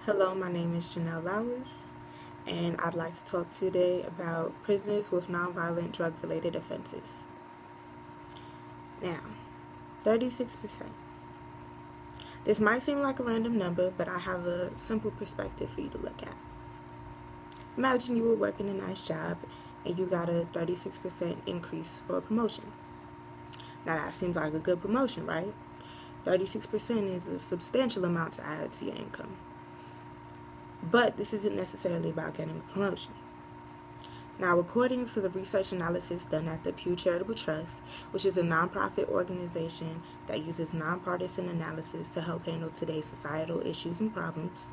Hello, my name is Janelle Lowers, and I'd like to talk today about prisoners with nonviolent drug-related offenses. Now, 36%. This might seem like a random number, but I have a simple perspective for you to look at. Imagine you were working a nice job and you got a 36% increase for a promotion. Now that seems like a good promotion, right? 36% is a substantial amount to add to your income. But this isn't necessarily about getting a promotion. Now, according to the research analysis done at the Pew Charitable Trust, which is a nonprofit organization that uses nonpartisan analysis to help handle today's societal issues and problems,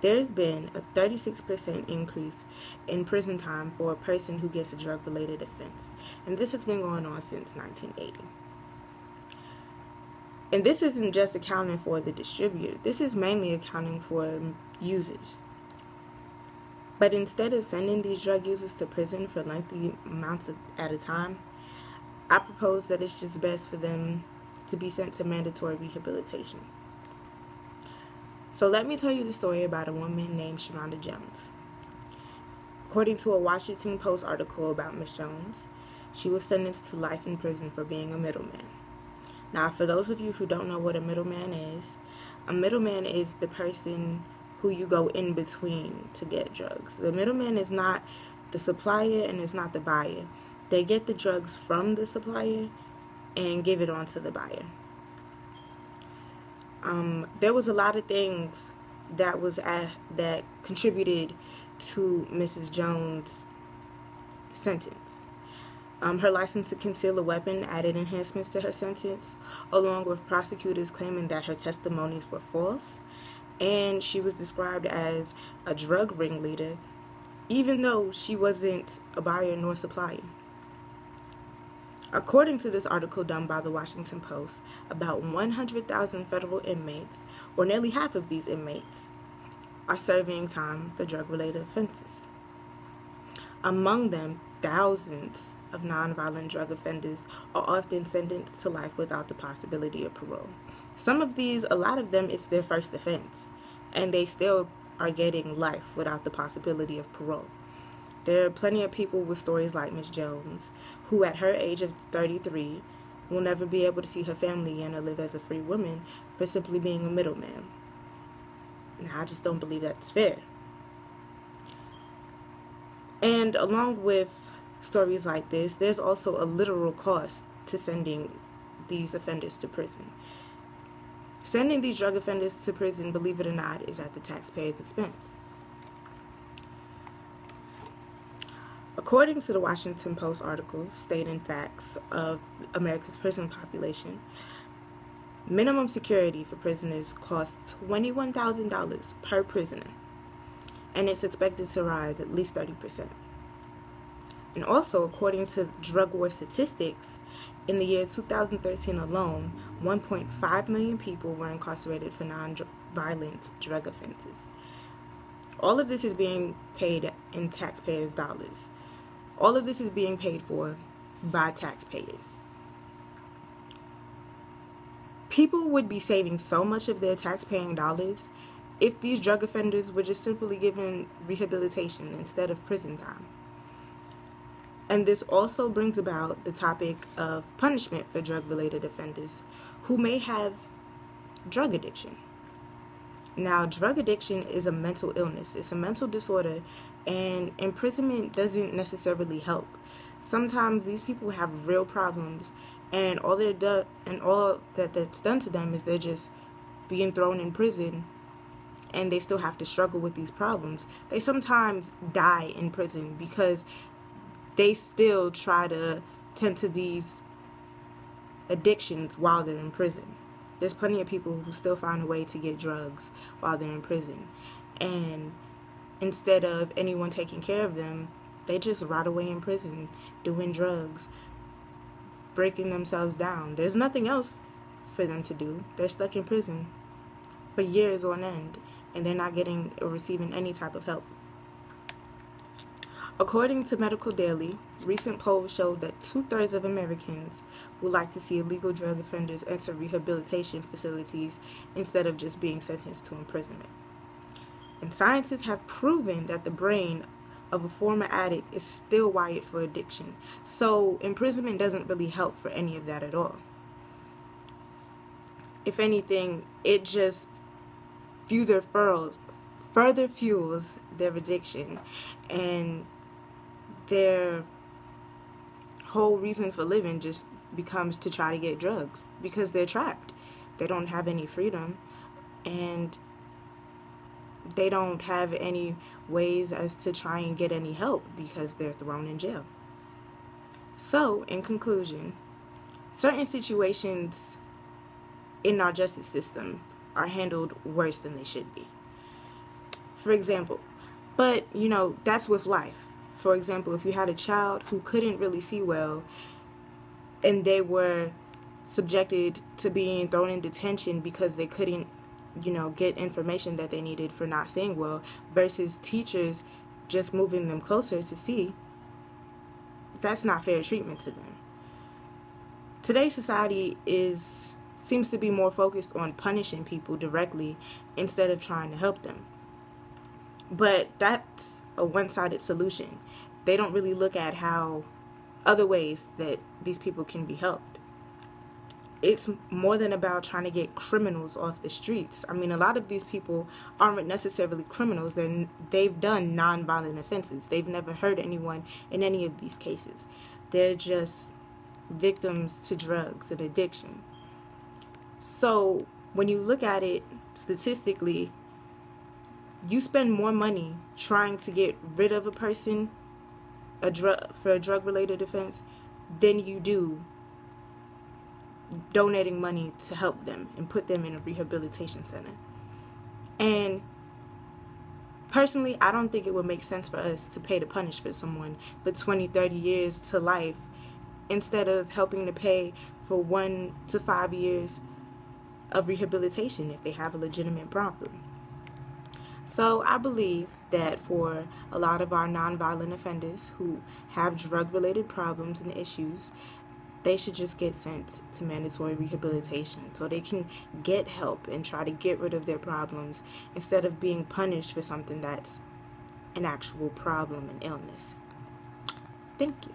there's been a 36% increase in prison time for a person who gets a drug-related offense. And this has been going on since 1980. And this isn't just accounting for the distributor. This is mainly accounting for users. But instead of sending these drug users to prison for lengthy amounts at a time, I propose that it's just best for them to be sent to mandatory rehabilitation. So let me tell you the story about a woman named Sharonda Jones. According to a Washington Post article about Ms. Jones, she was sentenced to life in prison for being a middleman. Now, for those of you who don't know what a middleman is the person who you go in between to get drugs. The middleman is not the supplier and it's not the buyer. They get the drugs from the supplier and give it on to the buyer. There was a lot of things that contributed to Mrs. Jones' sentence. Her license to conceal a weapon added enhancements to her sentence, along with prosecutors claiming that her testimonies were false, and she was described as a drug ringleader, even though she wasn't a buyer nor supplier. According to this article done by the Washington Post, about 100,000 federal inmates, or nearly half of these inmates, are serving time for drug-related offenses. Among them, thousands of nonviolent drug offenders are often sentenced to life without the possibility of parole. A lot of them, it's their first offense, and they still are getting life without the possibility of parole. There are plenty of people with stories like Ms. Jones, who at her age of 33 will never be able to see her family again or live as a free woman for simply being a middleman. Now, I just don't believe that's fair. And along with stories like this, there's also a literal cost to sending these offenders to prison. Sending these drug offenders to prison, believe it or not, is at the taxpayer's expense. According to the Washington Post article stating facts of America's prison population, minimum security for prisoners costs $21,000 per prisoner, and it's expected to rise at least 30%. And also, according to Drug War statistics, in the year 2013 alone, 1.5 million people were incarcerated for non-violent drug offenses. All of this is being paid in taxpayers' dollars. All of this is being paid for by taxpayers. People would be saving so much of their tax-paying dollars if these drug offenders were just simply given rehabilitation instead of prison time. And this also brings about the topic of punishment for drug-related offenders who may have drug addiction. Now, drug addiction is a mental illness. It's a mental disorder, and imprisonment doesn't necessarily help. Sometimes these people have real problems, and all that's done to them is they're just being thrown in prison, and they still have to struggle with these problems. They sometimes die in prison because they still try to tend to these addictions while they're in prison. There's plenty of people who still find a way to get drugs while they're in prison. And instead of anyone taking care of them, they just rot away in prison, doing drugs, breaking themselves down. There's nothing else for them to do. They're stuck in prison for years on end, and they're not getting or receiving any type of help. According to Medical Daily, recent polls showed that 2/3 of Americans would like to see illegal drug offenders enter rehabilitation facilities instead of just being sentenced to imprisonment. And scientists have proven that the brain of a former addict is still wired for addiction. So imprisonment doesn't really help for any of that at all. If anything, it just further fuels their addiction, and their whole reason for living just becomes to try to get drugs because they're trapped. They don't have any freedom, and they don't have any ways as to try and get any help because they're thrown in jail. So, in conclusion, certain situations in our justice system are handled worse than they should be. For example, but that's with life. For example, if you had a child who couldn't really see well and they were subjected to being thrown in detention because they couldn't get information that they needed for not seeing well, versus teachers just moving them closer to see, that's not fair treatment to them. Today's society seems to be more focused on punishing people directly instead of trying to help them. But that's a one-sided solution. They don't really look at how other ways that these people can be helped. It's more than about trying to get criminals off the streets. I mean, a lot of these people aren't necessarily criminals. They've done non-violent offenses. They've never hurt anyone in any of these cases. They're just victims to drugs and addiction. So when you look at it statistically, you spend more money trying to get rid of a person for a drug-related offense than you do donating money to help them and put them in a rehabilitation center. And personally, I don't think it would make sense for us to pay to punish for someone for 20, 30 years to life instead of helping to pay for 1 to 5 years of rehabilitation if they have a legitimate problem. So I believe that for a lot of our nonviolent offenders who have drug-related problems and issues, they should just get sent to mandatory rehabilitation so they can get help and try to get rid of their problems instead of being punished for something that's an actual problem and illness. Thank you.